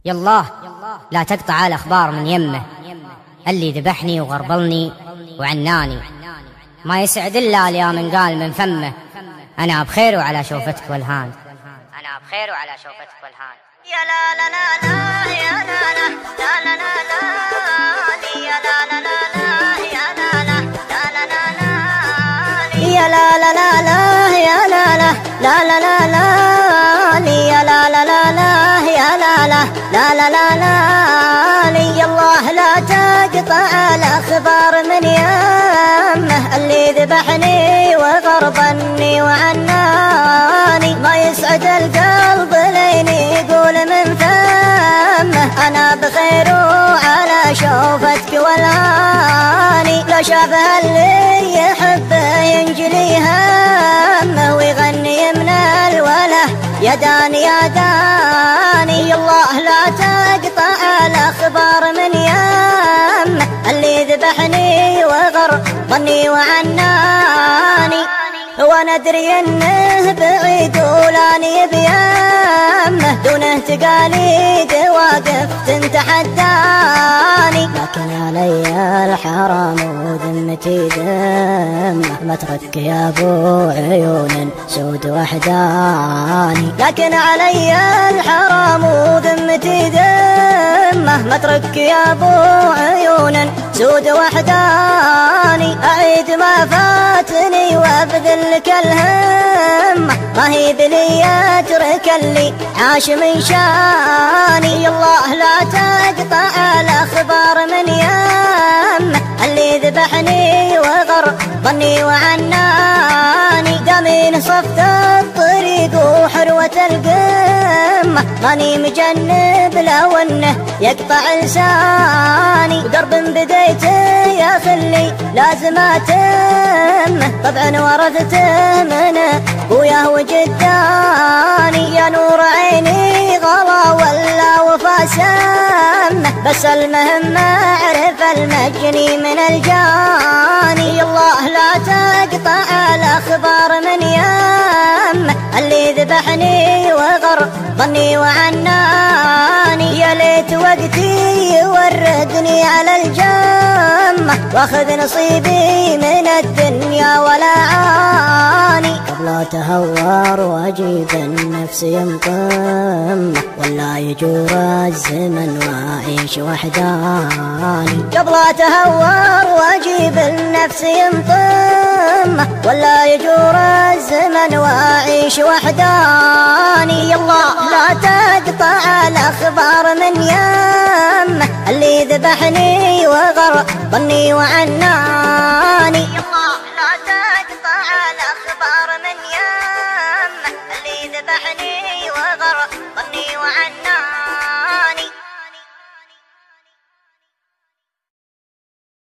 يالله لا تقطع الأخبار من يمه، اللي ذبحني وغربلني وعناني، ما يسعد إلا ليا من قال من فمه، أنا بخير وعلى شوفتك والهان، أنا بخير وعلى شوفتك والهان. يا لا لا لا لا يا لا لا لا لا لا لا يا لا لا لا لا يا لا لا لا لا لا يا لا لا لا لا يا لا لا لا لا لا لا يا لا لا لا لا يا لا لا لا لا لا لا يا الله لا تقطع الأخبار من يمه، اللي ذبحني وغربني وعناني، ما يسعد القلب لين يقول من فمه أنا بخير وعلى شوفتك والهاني، لا شافه اللي يحبه ينجلي همه ويغني من الوله يا داني يا داني. الله لا تقطع الأخبار من يمه، اللي ذبحني وغربني وعناني، وانا ادري انه بعيد ولاني بيمه، دونه تقاليد واقف تتحداني، لكن علي الحرام وذمتي ذمه، ما ترك يا ابو عيون سود وحداني، لكن علي الحرام وذمتي ذمه، ما ترك يا ابو عيون سود وحداني، اعيد ما فاتني وابذل لك الهمة، ما هي بلي اترك اللي عاش من شاني. الله لا تقطع الأخبار من يمه، اللي ذبحني وغربني وعناني، دامين صفت الطريق وحروة القمة، ماني مجنب لو انه يقطع لساني، ودرب بديته يا خلي لازم اتمه، طبعا ورثته من ابويا وجداني، يا نور عيني غلا ولا وفا سمه، بس المهم اعرف المجني من الجاني. الله لا تقطع الأخبار من يمه، اللي ذبحني وغربني وعناني، يا ليت وقتي يوردني على الجمة، واخذ نصيبي من الدنيا ولا عاني، قبل اتهور واجيب النفس ينقمه، ولا يجور الزمن واعيش وحداني، قبل اتهور واجيب النفس ينقمه، ولا يجور الزمن واعيش وحداني. الله لا تقطع الأخبار من يمه، اللي ذبحني وغربني وعناني.